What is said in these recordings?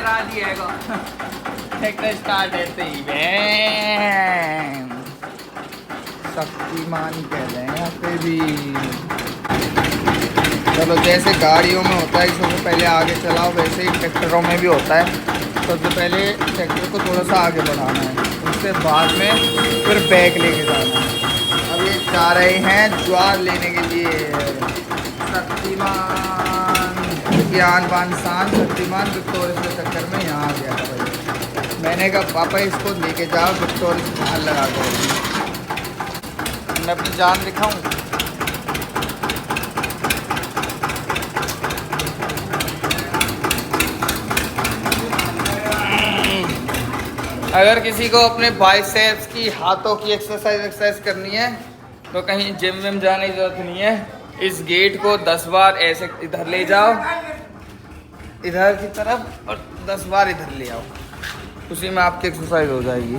राजी है को ट्रैक्टर स्टार्ट ऐसे ही शक्तिमान कह रहे हैं यहाँ पे भी। चलो जैसे गाड़ियों में होता है इसको पहले आगे चलाओ, वैसे ही ट्रैक्टरों में भी होता है। सबसे पहले ट्रैक्टर को थोड़ा सा आगे बढ़ाना है, उसके बाद में फिर बैक लेके जाना है। अब ये जा रहे हैं ज्वार लेने के लिए। शक्तिमान ज्ञान बान शान शक्तिमान विक्टोरिया के चक्कर में यहाँ आ गया था भाई। मैंने कहा पापा इसको लेके जाओ विक्टोरिया से बाहर लगा दो, मैं अपनी जान दिखाऊं। अगर किसी को अपने बाइसेप्स की हाथों की एक्सरसाइज करनी है तो कहीं जिम विम जाने की जरूरत नहीं है। इस गेट को 10 बार ऐसे इधर ले जाओ, इधर की तरफ, और 10 बार इधर ले आओ, उसी में आपकी एक्सरसाइज हो जाएगी।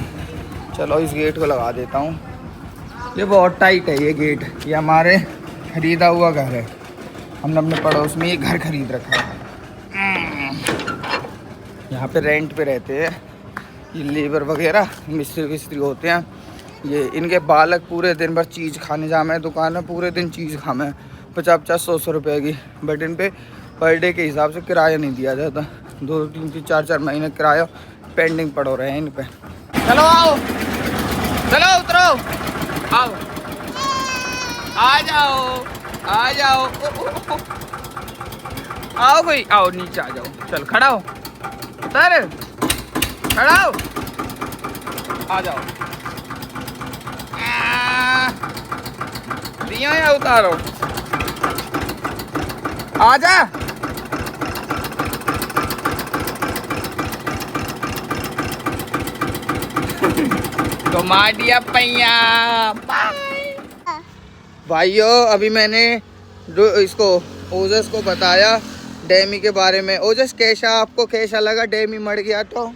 चलो इस गेट को लगा देता हूँ। ये बहुत टाइट है ये गेट, ये हमारे खरीदा हुआ घर है। हमने अपने पड़ोस में ये घर खरीद रखा है। यहाँ पे रेंट पे रहते हैं ये लेबर वगैरह, मिस्त्री विस्त्री होते हैं। ये इनके बालक पूरे दिन भर चीज़ खाने जामे हैं दुकान में, पूरे दिन चीज़ खामे हैं 50-100 रुपये की। बट इन पे पर डे के हिसाब से किराया नहीं दिया जाता। 2-3-4 महीने किराया पेंडिंग पड़ रहे हैं इन पे। चलो आओ, चलो उतरो, आओ, आ जाओ, आ जाओ, आओ कोई, आओ नीचे आ जाओ। चल खड़ा हो, उतर, खड़ा हो, आ जाओ। दियो या उतारो, आ जा। घुमा दिया पैया। भाइयों अभी मैंने इसको ओजस को बताया डेमी के बारे में। ओजस कैसा आपको कैसा लगा डेमी मर गया तो?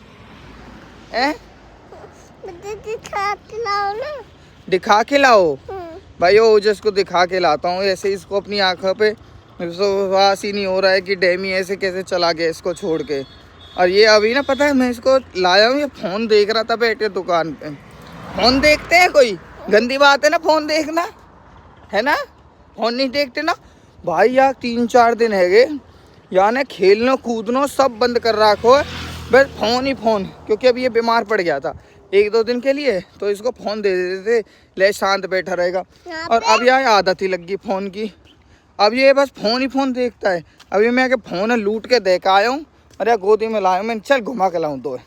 दिखा के लाओ ना। दिखा के लाओ भाई, ओजस को दिखा के लाता हूँ। ऐसे इसको अपनी आंखों पे विश्वास ही नहीं हो रहा है कि डेमी ऐसे कैसे चला गया इसको छोड़ के। और ये अभी ना पता है मैं इसको लाया हूँ, ये फ़ोन देख रहा था बैठे दुकान पे। फ़ोन देखते हैं कोई? गंदी बात है ना फ़ोन देखना, है ना? फ़ोन नहीं देखते ना भाई। यार 3-4 दिन है गए यानी खेलना कूदना सब बंद कर रखो है, बस फ़ोन ही फ़ोन। क्योंकि अब ये बीमार पड़ गया था 1-2 दिन के लिए, तो इसको फ़ोन दे देते थे, ले शांत बैठा रहेगा। और अब यार आदत ही लग गई फ़ोन की। अब ये बस फ़ोन ही फ़ोन देखता है। अभी मैं के फ़ोन लूट के देख आया हूँ, अरे गोदी में लाया मैंने, चल घुमा के लाऊं तो।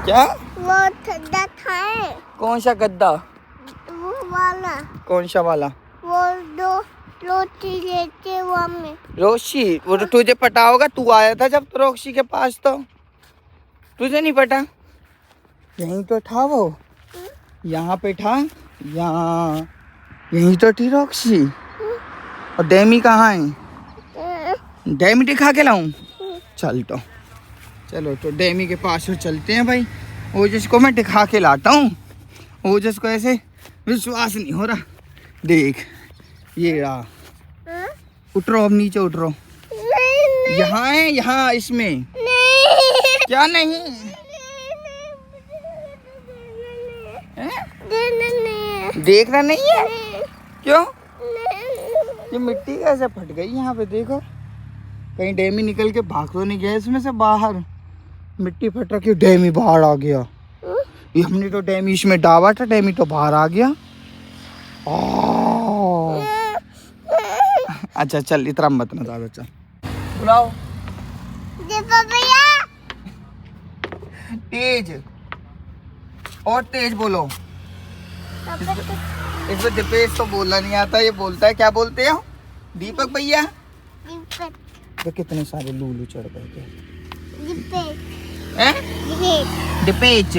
क्या वो गद्दा खाए? कौन सा गद्दा? वो वाला। कौन सा वाला? वो दो रोटी लेके वो में। रोशी, वो तो तुझे पता होगा, तू आया था जब रोशी के पास, तो तुझे नहीं पता? यहीं तो था वो, यहाँ पे था, यहाँ यहीं तो थी रोशी। और डेमी कहाँ है? डेमी दिखा के लाऊं? चल तो चलो तो डेमी के पास ही चलते हैं भाई। ओजस को मैं दिखा के लाता हूँ। ओजस को ऐसे विश्वास नहीं हो रहा। देख ये रहा, उतरो अब नीचे उतरो। यहाँ है, यहाँ इसमें नहीं। क्या नहीं नहीं। देखना नहीं है? क्यों? नहीं। ये मिट्टी कैसे फट गई यहाँ पे? देखो कहीं डेमी निकल के भाग तो नहीं गया इसमें से बाहर? मिट्टी फट रखी, डेमी बाहर आ गया। ये हमने तो डेमी इसमें डाला था, डेमी तो बाहर आ गया। अच्छा चल इतना मत ना ज्यादा, चल बुलाओ। भैया तेज और तेज बोलो। इसमें दीपेश तो बोलना नहीं आता, ये बोलता है, क्या बोलते हो? दीपक भैया। तो कितने सारे लूलू चढ़ गए थे। दीपेश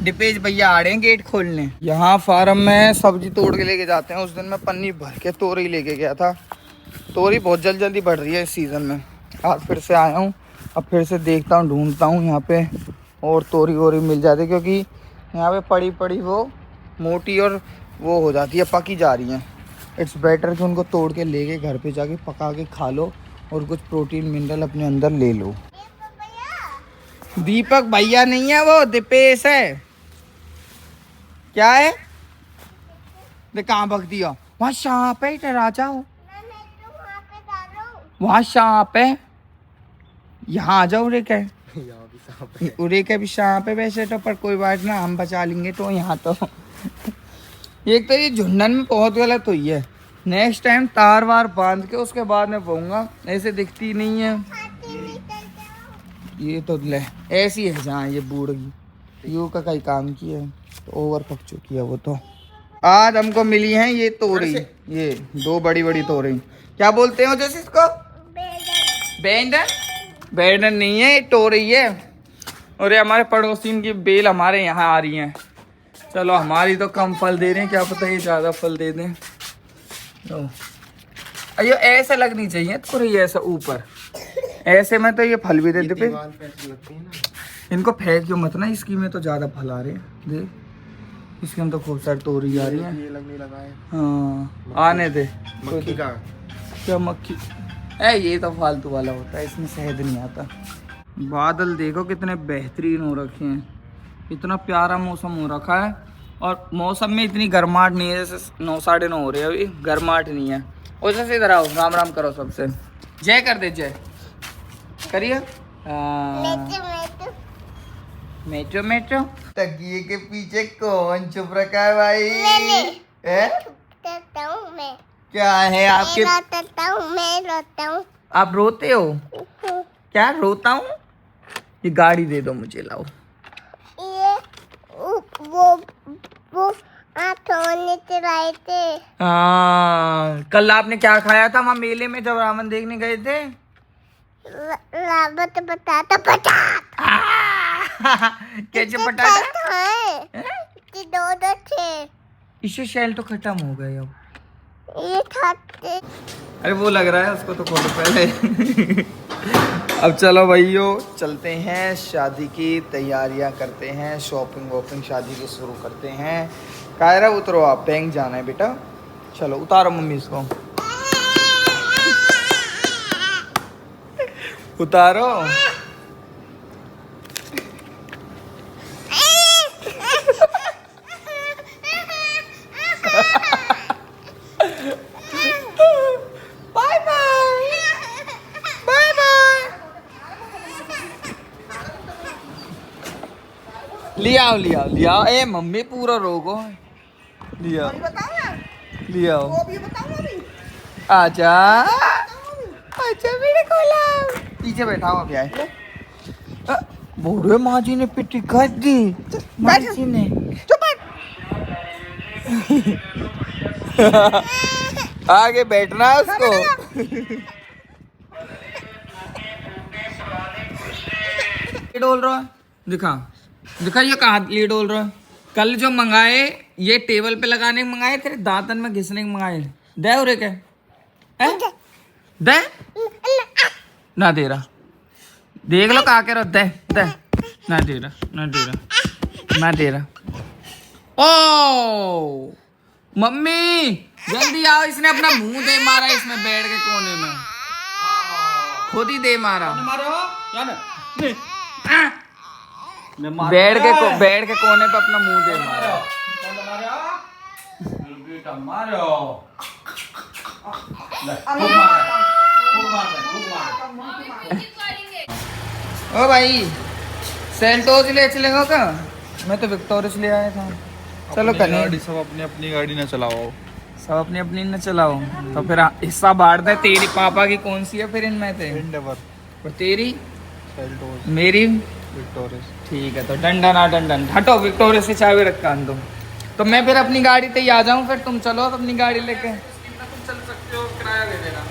दीपेश भैया आ रहे हैं गेट खोलने। यहाँ फार्म में सब्जी तोड़ के लेके जाते हैं। उस दिन मैं पन्नी भर के तोरी लेके गया था। तोरी बहुत जल्दी बढ़ रही है इस सीज़न में। आज फिर से आया हूँ, अब फिर से देखता हूँ, ढूंढता हूँ यहाँ पे और तोरी वोरी मिल जाती, क्योंकि यहाँ पे पड़ी पड़ी वो मोटी और वो हो जाती है, पकी जा रही हैं। इट्स बेटर कि उनको तोड़ के लेके घर पे जाके पका के खा लो और कुछ प्रोटीन मिनरल अपने अंदर ले लो। दीपक भैया नहीं है, वो दीपेश है। क्या है? देख कहाँ भग दिया। वहाँ सांप है, डरा जाओ। वहाँ सांप है, यहाँ आ जाओ। उरेका है, उरेका भी सांप है वैसे तो, पर कोई बात ना, हम बचा लेंगे। तो यहाँ तो एक तो ये झुंडन में बहुत गलत हुई है। नेक्स्ट टाइम तार वार बांध के उसके बाद में बोऊंगा, ऐसे दिखती नहीं है। ये तो ले ऐसी है जहाँ ये बूढ़ गई, यू का कई काम किया है तो ओवर पक चुकी है वो तो। आज हमको मिली हैं ये तोरी, ये 2 बड़ी बड़ी तोरी। क्या बोलते हो जैसे इसको? बैंगन। बैंगन नहीं है, ये तोरी है। और ये हमारे पड़ोसी की बेल हमारे यहाँ आ रही हैं। चलो हमारी तो कम फल दे रहे हैं, क्या पता ये ज़्यादा फल दे दें। ये ऐसा लगनी चाहिए थोड़ी, ऐसा ऊपर ऐसे में तो ये फल भी देते पे। इनको फेंक क्यों मत ना, इसकी में तो ज़्यादा फल आ रहे हैं। देख इसके में तो खूब सारी तोरी आ रही है। ये लगने लगा है। हाँ आने दे। मक्खी का क्या मक्खी? ये तो फालतू वाला होता है, इसमें शहद नहीं आता। बादल देखो कितने बेहतरीन हो रखे हैं, इतना प्यारा मौसम हो रखा है। और मौसम में इतनी गर्माहट नहीं है, जैसे 9 साढ़े 9 हो रहे हैं अभी, गर्माहट नहीं है। और जैसे इधर आओ, राम राम करो सबसे, जय कर दे, जय करिए। Metro metro. तकिए के पीछे कौन छुप रखा है भाई? है? क्या है आपके? मैं रोता हूँ। आप रोते हो? क्या रोता हूँ? ये गाड़ी दे दो मुझे, लाओ। ये वो आप सोने चलाए थे। हाँ, कल आपने क्या खाया था वहाँ मेले में जब रावण देखने गए थे? रावत बताता पटाखा। कैसे पटाखा? दो थे। इससे शैल तो खत्म हो गए अब। ये खाते। अरे वो लग रहा है उसको तो खोलो पहले। अब चलो भाइयों, चलते हैं, शादी की तैयारियां करते हैं, शॉपिंग वॉपिंग शादी की शुरू करते हैं। कायरा उतरो, आप बैंक जाना है बेटा। चलो उतारो मम्मी इसको, उतारो। Bye bye, bye bye. ले आओ ले आओ ले आओ। ए मम्मी पूरा रोगो, ले आओ ले आओ। आजा आजा मेरे गुलाम, पीछे बैठा हूँ अभी। आए बूढ़े माँ जी ने पिट्टी काट दी, माँ जी ने। आगे बैठना है उसको। डोल रहा है, दिखा दिखा, ये कहाँ लिए डोल रहा है? कल जो मंगाए ये टेबल पे लगाने के मंगाए, तेरे दांतन में घिसने के मंगाए। दे उरे के दे ना दे रहा, देख लो कहा के रहा। दे दे ना दे रहा, ना दे रहा, ना दे रहा। ओ मम्मी जल्दी आओ, इसने अपना मुंह दे मारा इसमें बैठ के कोने में, खुद ही दे मारा। बैठ के कोने पे अपना मुंह दे मारा। ओ भाई सेल्टोस ले चलेगा क्या? मैं तो विक्टोरियस ले आया था। चलो कहीं सब अपनी अपनी गाड़ी ना चलाओ, सब अपनी अपनी न चलाओ। तो फिर हिस्सा बांट दे। तेरी पापा की कौन सी है फिर इनमें से? एंडेवर, और तेरी? सेल्टोस, मेरी? विक्टोरियस। ठीक है, तो डंडन आ डंडन हटो, विक्टोरियस से चाबी रखा दो। तो मैं फिर अपनी गाड़ी पे ही आ जाऊँ, फिर तुम चलो अपनी गाड़ी लेके। तुम चल सकते हो, किराया ले देना।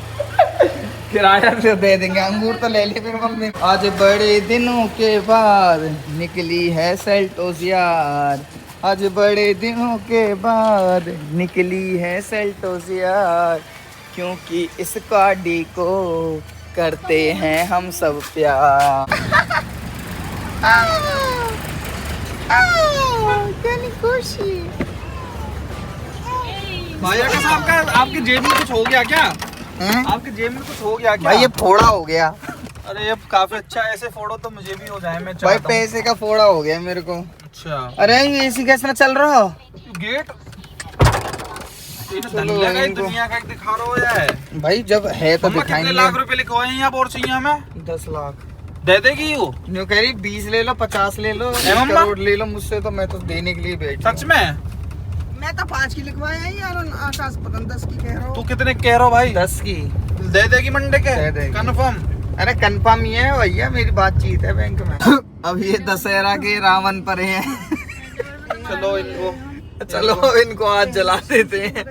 किराया तो दे देंगे, अंगूर तो ले ली फिर मम्मी। आज बड़े दिनों के बाद निकली है सेल्टोस यार, आज बड़े दिनों के बाद निकली है सेल्टोस यार, क्योंकि इस गाड़ी को करते हैं हम सब प्यार। भाई आकाश साहब का आपकी जेब में कुछ हो गया क्या? हैं? आपकी जेब में कुछ हो गया क्या? भाई ये फोड़ा हो गया। अरे ये काफी अच्छा है, ऐसे फोड़ो तो मुझे भी हो जाए, मैं भाई चाहता हूँ। पैसे का फोड़ा हो गया मेरे को। अच्छा अरे ये एसी कैसे ना चल रहा हो? गेट चलो दुनिया का इनको- दुनिया का एक दिखा रहा हो या है? भाई जब है तो मम्मा कितने दिखाएंगे। लाख रुपए लिखवाए हैं यहाँ और चाहिए हमें? 10 लाख दे देगी वो? न्यू कह रही 20 ले लो 50 ले लो 1 मम्मा? करोड़ ले लो मुझसे, तो मैं तो देने के लिए बैठ सच में? मैं तो 5 की लिखवाया है यार, आकाश पता नहीं 10 की कह रहा तू हूँ। कितने कह रहा हो भाई? 10 की दे देगी मंडे के? दे देगी। कन्फर्म? अरे कंफर्म ही है भैया, मेरी बातचीत है बैंक में। अब ये दशहरा के रावण पर हैं। चलो इनको चलो इनको आज जला देते हैं।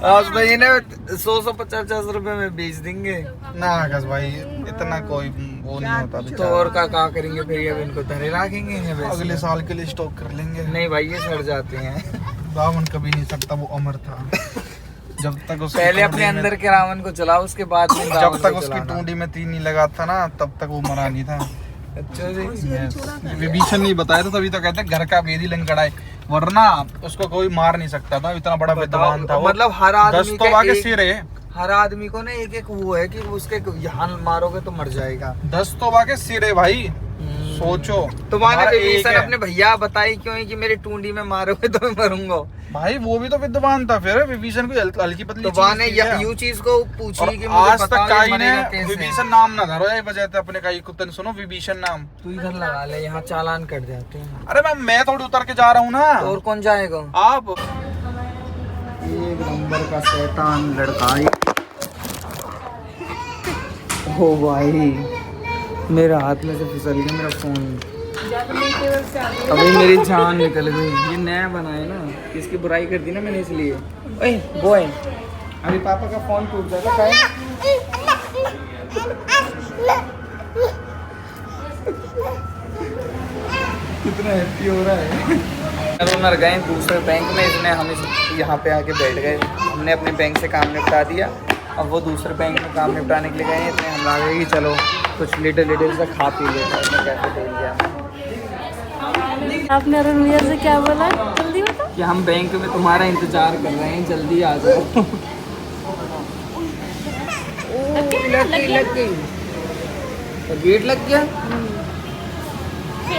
आज भाई ने 100-150 रुपए में बेच देंगे। ना आकाश भाई इतना कोई वो नहीं होता तो बेचारा। और क्या करेंगे फिर, अब इनको धरे रखेंगे इन्हें वैसे। अगले साल के लिए स्टॉक कर लेंगे। नहीं भाई ये सड़ जाते हैं। रावण कभी नहीं सकता, वो अमर था। जब तक उसकी पहले अपने टूंडी में- अंदर के रावण को चलाओ, उसके बाद में रावण जब तक को उसकी चलाना। टूंडी में तीन नहीं लगा था ना, तब तक वो मरा नहीं था। अच्छा जी। विभीषण नहीं बताया तो तभी तो कहते हैं घर का भेदी लंकड़ाए, वरना उसको कोई मार नहीं सकता था, इतना बड़ा विद्वान था वो। मतलब हर आदमी 10 तो आगे के सिर है। हर आदमी को ना एक वो है कि उसके यहाँ मारोगे तो मर जाएगा। 10 तो आगे सिर है भाई, सोचो। तुम्हारे हमारा एक विभीषण है। अपने भैया बताई क्यों है कि मेरी टूंडी में मारोगे तो मैं मरूंगा। भाई वो भी तो विद्वान था, फिर विभीषण को हल्की पतली तो चीज वहाँ ने थी क्या? यू चीज को पूछी और कि मुझे आज तक बताओ ये काई ने मरेगा कैसे? विभीषण नाम ना धरो, यही वजह से अपने काई कुत्ते ने सुनो विभीषण नाम। तू इधर लगा ले, यहाँ चालान कट जाते हैं। अरे मैं थोड़ी उतर के जा रहा हूँ ना। और कौन जाएगा? आप एक नंबर का शैतान लड़का है। ओ भाई मेरे हाथ में से फिसल गया मेरा फोन। अभी मेरी जान निकल गई। ये नया बनाया ना, इसकी बुराई कर दी ना मैंने इसलिए। ओए बॉय, अभी पापा का फोन टूट जाता है। कितना हैप्पी हो रहा है। ओनर गए दूसरे बैंक में, इसने हम यहाँ पे आके बैठ गए। हमने अपने बैंक से काम निपटा दिया, अब वो दूसरे बैंक में काम निपटाने के लिए गए हैं। इसलिए हम लगे कि चलो कुछ लिटिल से खा पी लेते हैं। मैं कैसे दे दिया आपने अरुण भैया से क्या बोला? जल्दी बताओ। कि हम बैंक में तुम्हारा इंतजार कर रहे हैं, जल्दी आ जाओ। लग गई तो गेट लग गया।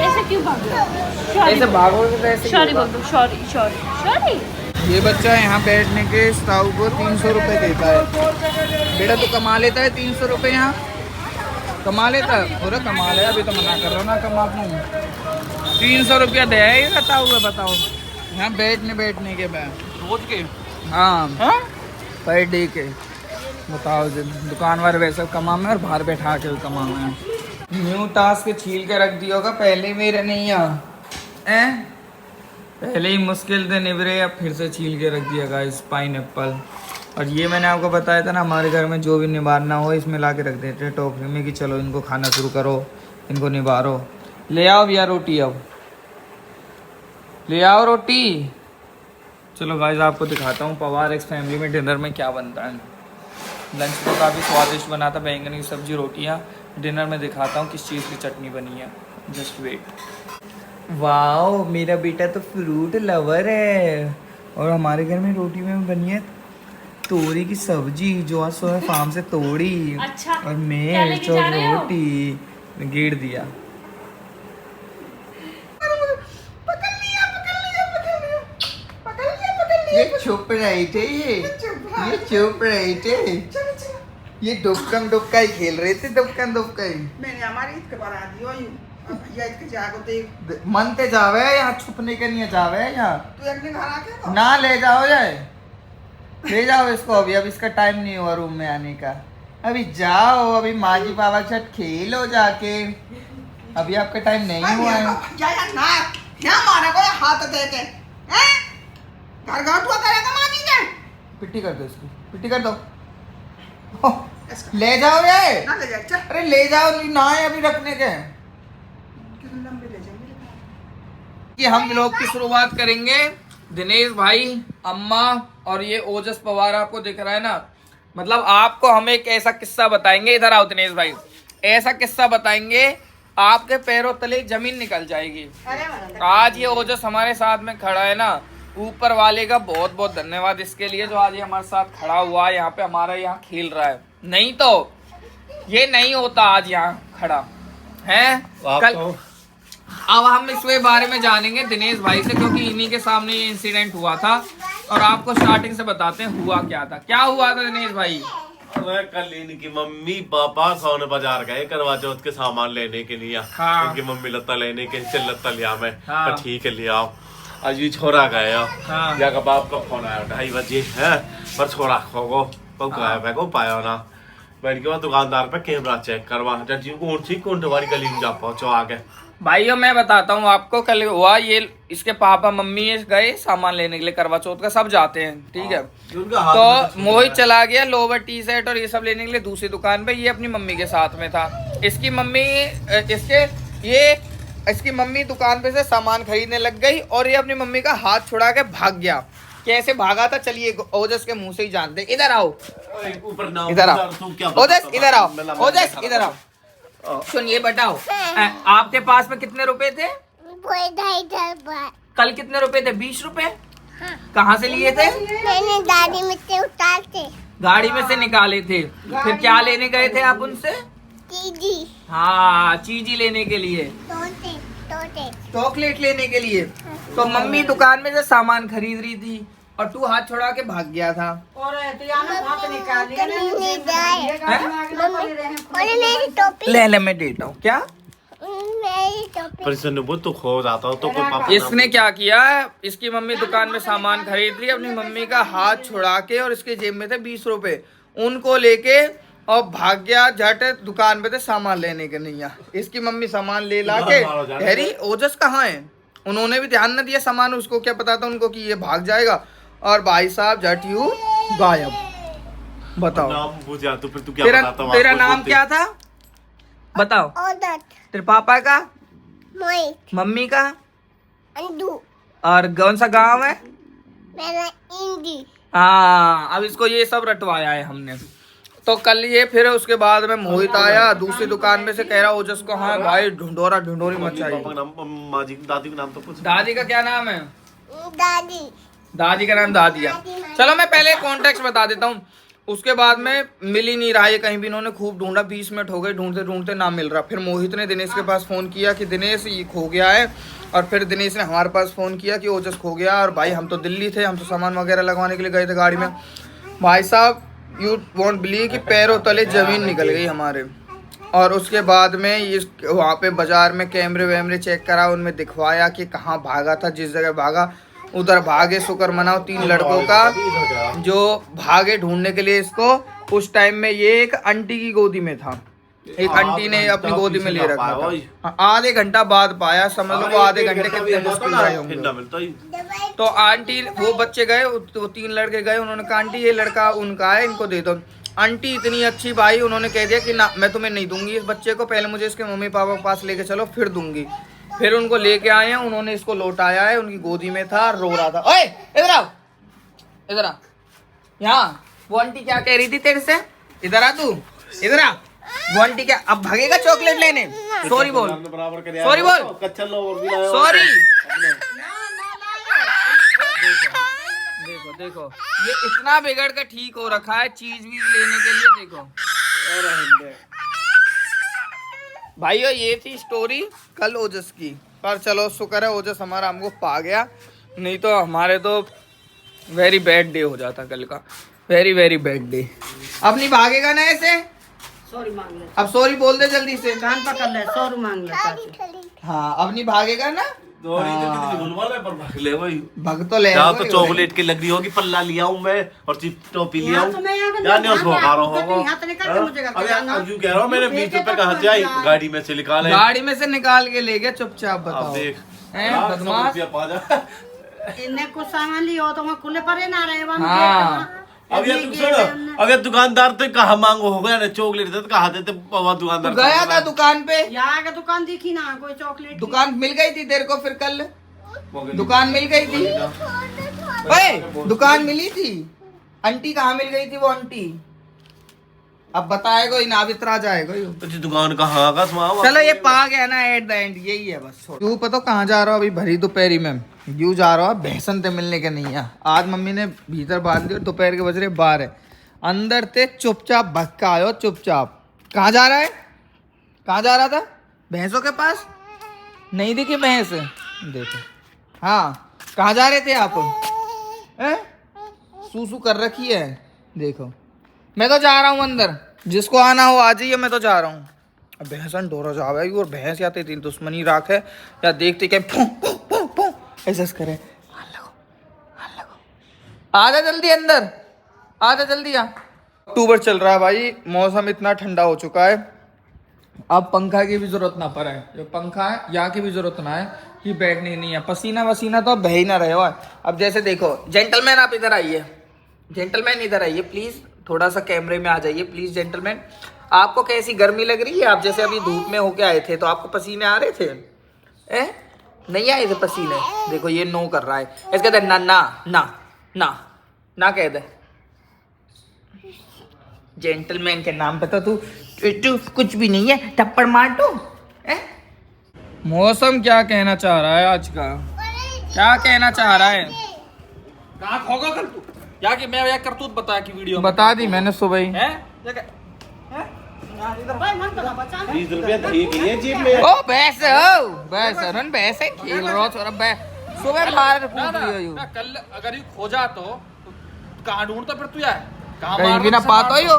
ऐसे क्यों भाग रहे हो? ऐसे भागोगे तो ऐसे ही सॉरी होगा। बोल दो, सॉरी सॉरी सॉरी। ये बच्चा यहाँ बैठने के स्टाफ को 300 रुपये देता है। बेटा तो कमा लेता है 300 रुपये यहाँ, कमा लेता है पूरा कमा ले। अभी तो मना कर रहा हूँ ना कमा दूँ। 300 रुपया दे ये बताओ बताओ यहाँ बैठने के मैं रोज के हाँ पर डे के बताओ। दुकान वाले वैसे कमा में और बाहर बैठा के कमा में। न्यू टास्क छील के रख दिया होगा, पहले मेरे नहीं यहाँ पहले ही मुश्किल से निबरे, अब फिर से छील के रख दिया गाइस पाइनएप्पल। और ये मैंने आपको बताया था ना, हमारे घर में जो भी निवारना हो इसमें ला के रख देते हैं टोकरी में कि चलो इनको खाना शुरू करो, इनको निवारो। ले आओ भैया रोटी, अब ले आओ रोटी। चलो गाइस आपको दिखाता हूँ पवार एक्स फैमिली में डिनर में क्या बनता है। लंच तो काफ़ी स्वादिष्ट बना था, बैंगन की सब्जी रोटियाँ। डिनर में दिखाता हूँ किस चीज़ की चटनी बनी है, जस्ट वेट। वाओ मेरा बेटा तो फ्रूट लवर है। और हमारे घर में रोटी में बनी है तोरी की सब्जी जो आज सुबह फार्म से तोड़ी। अच्छा, और क्या मिर्च लेके जा और रहे हो? रोटी गेड़ दिया। ये चुप रहे थे, ये चुप रहे थे। ये डुबकम डुबका ही खेल रहे थे, डुबकम डुबका ही। मैंने हमारी ईद के बार आ दियो यू भैया ईद के जागो ते मन ते जावे यहाँ, छुपने के नहीं जावे यहाँ। तू एक दिन घर आके तो ना ले जाओ जाए, ले जाओ इसको अभी। अब इसका टाइम नहीं हुआ रूम में आने का। अभी जाओ, अभी माँ जी पापा के साथ खेलो जाके। अभी आपका टाइम नहीं हुआ है। या ना क्या मारे को हाथ दे के हैं घर घर तो करेगा मां जी ने। पिट्टी कर दो इसकी, पिट्टी कर दो। ले जाओ ये, ना ले जाए चल अरे ले जाओ ना है अभी रखने के। कितने लंबे ले जाएंगे। कि हम लोग की शुरुआत करेंगे। दिनेश भाई, अम्मा और ये ओजस पवार आपको दिख रहा है ना, मतलब आपको हम एक ऐसा किस्सा बताएंगे। इधर आओ दिनेश भाई, ऐसा किस्सा बताएंगे आपके पैरों तले जमीन निकल जाएगी। अरे वाला आज ये ओजस हमारे साथ में खड़ा है ना, ऊपर वाले का बहुत बहुत धन्यवाद इसके लिए जो आज ये हमारे साथ खड़ा हुआ है, यहाँ पे हमारा यहाँ खेल रहा है। नहीं तो ये नहीं होता आज यहाँ खड़ा है। कल अब हम इसके बारे में जानेंगे दिनेश भाई से, क्योंकि इन्हीं के सामने ये इंसिडेंट हुआ था। और आपको स्टार्टिंग से बताते हैं हुआ क्या था। क्या हुआ था दिनेश भाई? अरे कल इनकी मम्मी पापा सोने बाजार गए करवा चौथ के सामान लेने के लिए। हाँ। इनकी मम्मी लत्ता लेने के चल लत्ता लिया मैं। हाँ। ठीक है ले आओ। आज ये छोरा गए हाँ। या का बाप का फोन आया 2:30 बजे है पर छोरा खोगो गया को पाया ना। बैठ के बाद दुकानदार पे कैमरा चेक करवा जी कौन वाली गली में जा पहुंचो आगे। भाइयों मैं बताता हूँ आपको, कल हुआ ये इसके पापा मम्मी गए सामान लेने के लिए, करवा चौथ का सब जाते हैं, ठीक है। तो मोहित चला गया लोवर टी शर्ट और ये सब लेने के लिए दूसरी दुकान पे, ये अपनी मम्मी के साथ में था। इसकी मम्मी दुकान पे से सामान खरीदने लग गई और ये अपनी मम्मी का हाथ छुड़ा के भाग गया। कैसे भागा था चलिए ओजस के मुंह से ही जानते। इधर आओ, इधर आओ ओजस, इधर आओ ओजस, इधर आओ। सुनिए बताओ, आपके पास में कितने रुपए थे? कल कितने रुपए थे? 20 रुपए। हाँ। कहाँ से लिए थे? मैंने दादी में से उतारते गाड़ी में से निकाले थे। फिर क्या लेने गए थे आप उनसे? चीजी हाँ, चीजी लेने के लिए, तोते तोते चॉकलेट लेने के लिए। तो मम्मी दुकान में से सामान खरीद रही थी और तू हाथ छोड़ा के भाग गया था। मेरी टोपी ले मैं देता हूँ। क्या मेरी टोपी पर तो खो जाता हो तो कोई पापा इसने क्या किया? इसकी मम्मी दुकान में सामान खरीद रही, अपनी मम्मी का हाथ छुड़ा के और इसके जेब में थे 20 रुपए, उनको लेके और भाग गया झट दुकान पे थे सामान लेने के। नहीं इसकी मम्मी सामान ले ला के हैरी ओजस कहाँ है? उन्होंने भी ध्यान न दिया सामान, उसको क्या पता था उनको कि ये भाग जाएगा। और भाई साहब झट यू गायब। बताओ नाम पूछा तो फिर तू क्या बताता? तेरा नाम क्या था बताओ? औदत तेरे पापा का, मोहित मम्मी का, अंडू और कौन सा गांव है? मेरा इंडी। हाँ, अब इसको ये सब रटवाया है हमने। तो कल ये फिर उसके बाद में मोहित आया दूसरी दुकान में से, कह रहा ओजस को। हाँ भाई ढिंडोरी मचाई। दादी का नाम तो पूछ। दादी का क्या नाम है? दादी का नाम दादी है। चलो मैं पहले कॉन्टेक्स्ट बता देता हूँ। उसके बाद में मिल ही नहीं रहा ये कहीं भी, इन्होंने खूब ढूंढा, 20 मिनट हो गए ढूंढते ढूंढते ना मिल रहा। फिर मोहित ने दिनेश के पास फोन किया कि दिनेश ये खो गया है, और फिर दिनेश ने हमारे पास फोन किया कि ओजस खो गया। और भाई हम तो दिल्ली थे, हम तो सामान वगैरह लगवाने के लिए गए थे गाड़ी में। भाई साहब यू वॉन्ट बिलीव कि पैरों तले जमीन निकल गई हमारे। और उसके बाद में ये वहाँ पे बाजार में कैमरे वैमरे चेक करा, उनमें दिखवाया कि कहाँ भागा था, जिस जगह भागा उधर भागे। शुक्र मनाओ 3 लड़कों का जो भागे ढूंढने के लिए इसको। उस टाइम में ये एक आंटी की गोदी में था, एक आंटी ने अपनी गोदी में ले रखा था। आधे घंटा बाद पाया, समझ लो वो आधे घंटे कितने मुश्किल रहे होंगे। तो आंटी वो बच्चे गए, तो 3 लड़के गए, उन्होंने कहा आंटी ये लड़का उनका है, इनको दे दो। आंटी इतनी अच्छी भाई, उन्होंने कह दिया कि ना मैं तुम्हें नहीं दूंगी इस बच्चे को, पहले मुझे इसके मम्मी पापा के पास लेके चलो फिर दूंगी। फिर उनको लेके आए हैं, उन्होंने इसको लौटाया है, उनकी गोदी में था, रो रहा था। ओए इधर आओ, इधर आ। यहाँ वो आंटी क्या कह रही थी तेरे से? इधर आ तू, इधर आ। वो आंटी क्या अब भागेगा चॉकलेट लेने? सॉरी बोल, सॉरी बोल, सॉरी। देखो देखो ये इतना बिगड़ कर ठीक हो रखा है चीज वीज लेने के लिए। देखो भाइयों ये थी स्टोरी कल ओजस की। पर चलो शुक्र है ओजस हमारा हमको पा गया, नहीं तो हमारे तो वेरी बैड डे हो जाता कल का, वेरी वेरी बैड डे। अब नहीं भागेगा ना ऐसे? सॉरी मांग ले, अब सॉरी बोल दे जल्दी से, कान पकड़ ले, सॉरी मांग ले। हाँ अब नहीं भागेगा ना? भग तो ले तो चॉकलेट की लग रही होगी, पल्ला लिया हूँ मैं और चिप टॉपी लिया हूँ। मैंने 20 रुपए कहा जाए गाड़ी में से निकाले, गाड़ी में से निकाल के ले गया चुपचाप। बताओ देख बदमाश। इन्हें कुछ सामान लियो तो वहाँ खुले पड़े ना रहे। हाँ अब ये तुम सुनो, अब ये दुकानदार तो कहाँ मांगो हो गया ना चॉकलेट देते, कहा देते दुकानदार गया था दुकान पे, यहाँ का दुकान दिखी ना कोई चॉकलेट, दुकान मिल गई थी तेरे को? फिर कल दुकान मिल गई थी? ओए दुकान मिली थी, आंटी कहाँ मिल गई थी? वो आंटी अब बताएगा ही ना, वितरा जाएगा दुकान कहाँ का। चलो ये पा गया ना एट द एंड, यही है बस। तू पता कहाँ जा रहा हो अभी भरी दोपहरी में? यूं जा रहा है भैंसन ते मिलने के नहीं है। आज मम्मी ने भीतर बांध दिया, दोपहर के बज रहे 12, अंदर ते चुपचाप भक्का आयो चुपचाप। कहाँ जा रहा है? कहाँ जा रहा था? भैंसों के पास नहीं दिखी भैंस? देखो हाँ, कहाँ जा रहे थे आप? हैं? सूसू कर रखी है देखो। मैं तो जा रहा हूँ अंदर, जिसको आना हो आ जाइए, मैं तो जा रहा हूँ। अब भैंसन डोरा जाएगी और भैंस या तो इतनी दुश्मनी राख है या देखते क्या ऐसा करे। आजा जल्दी अंदर, आजा जल्दी आ। अक्टूबर चल रहा है भाई, मौसम इतना ठंडा हो चुका है, अब पंखा की भी जरूरत ना पड़े। जो पंखा है यहाँ की भी जरूरत ना है कि बैठनी नहीं है। पसीना वसीना तो अब बह ही ना रहे हो। अब जैसे देखो, जेंटलमैन आप इधर आइए, जेंटलमैन इधर आइए प्लीज, थोड़ा सा कैमरे में आ जाइए प्लीज जेंटलमैन। आपको कैसी गर्मी लग रही है? आप जैसे अभी धूप में होके आए थे तो आपको पसीने आ रहे थे? नहीं आए थे पसीने? देखो ये नो कर रहा है, इसके कहते ना ना ना ना ना कह दे। जेंटलमैन के नाम पे तो तू कुछ भी नहीं है, थप्पड़ मार दो। मौसम क्या कहना चाह रहा है आज का? क्या कहना चाह रहा है? कहाँ खोगा कर तू? या कि मैं करतूत बताया कि वीडियो में? बता दी मैंने सुबह ही। हैं? 20 रुपया दही के लिए जेब में। ओ भैंस हो, भैंस रन भैंस है, खेल रहा छोरा भैंस। सुबह मार कूद रही हो यू। कल अगर यू खोजा तो कहाँ ढूंढता फिर तू यार? कहीं भी ना पाता हो यो।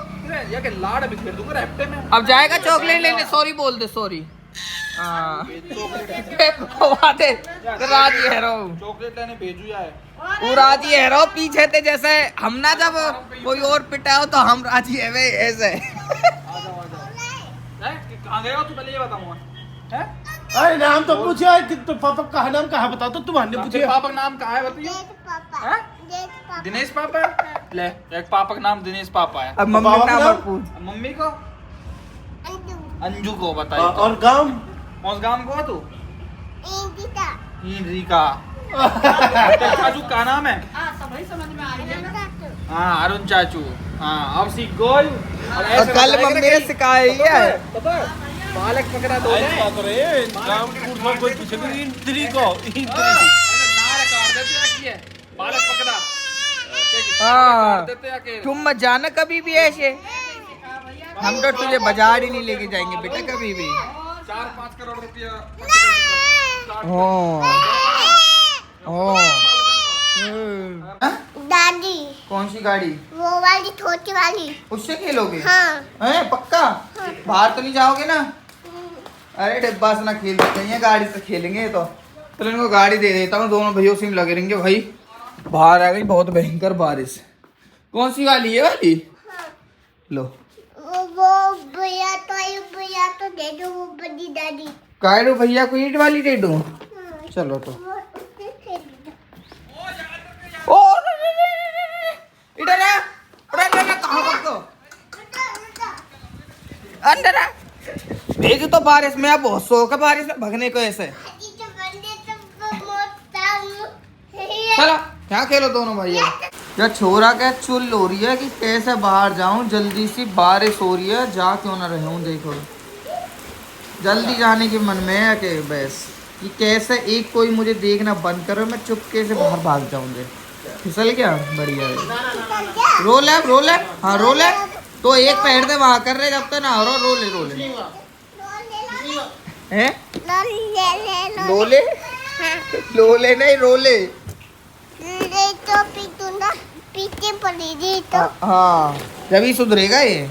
या के लाड़ भी खेल दूंगा रैप्टे में। अब जाएगा चॉकलेट लेने, सॉरी बोल दे, सॉरी। हाँ दे राजी है रो, चॉकलेट लेने भेजू यार। वो राजी है रो, पीछे थे जैसे हम ना, जब कोई और पिटा हो तो हम राजी है वे ऐसे। कहाँ गए हो तू? पहले ये बताऊंगा। अरे नाम तो पूछे कि तो पापा का नाम कहाँ बताओ तो तुम्हारे पूछे। पापा का नाम कहाँ है बताइए? पापा, दिनेश पापा है? ले एक पापा का नाम दिनेश पापा है। अब मम्मी का नाम पूछ। मम्मी को अंजू को बताइए। और गांव कौन गांव को है तू? इंदिता, इंद्रिका। चाचू का नाम है? सभी समझ में आ रही है। हाँ अरुण चाचू। हाँ अब सीख गई। कल मम्मी ने सिखाया है। बालक पकड़ा दो गांव में कोई पूछे भी इंद्री को बालक पकड़ा। हाँ देते आके तुम मत जाना कभी भी ऐसे, हम तो तुझे बाजार ही नहीं लेके जाएंगे बेटा कभी भी। 4-5 करोड़ रुपया। दादी, कौन सी गाड़ी? वो वाली छोटी वाली। उससे खेलोगे? हाँ। हैं पक्का? बाहर तो नहीं जाओगे ना? अरे डिब्बा से ना खेल सकते हैं, गाड़ी से खेलेंगे तो। चलो इनको गाड़ी दे देता हूँ, दोनों भैया उसी में लगे रहेंगे। भाई बाहर आ गई बहुत भयंकर बारिश। कौन सी वाली है वाली? लो वो भैया तो दे दो, वो बड़ी दादी। काय दो भैया को, ईंट वाली दे दूँ? चलो तो। वो उससे खेल दो। ओ इधर आ, कहाँ भाग दो? अंदर आ। भेज तो बारिश में, अब बहुत शौक है बारिश में भगने को ऐसे। चलो क्या खेलो दोनों भैया। या छोरा क्या चुल हो रही है कि कैसे बाहर जाऊं, जल्दी सी बारिश हो रही है, जा क्यों ना रहूं। देखो जल्दी जाने के मन में है कि बस कि कैसे एक कोई मुझे देखना बंद करो, मैं चुपके से बाहर भाग जाऊंगे। फिसल गया, बढ़िया है। रोल है हाँ रोल है तो एक पैर दे वहां कर रहे जब तक ना हो रहा। रोले हैं लोले, लोले नहीं रोले। तो पीछे पड़ी थी तो। हाँ जब ही सुधरेगा ये।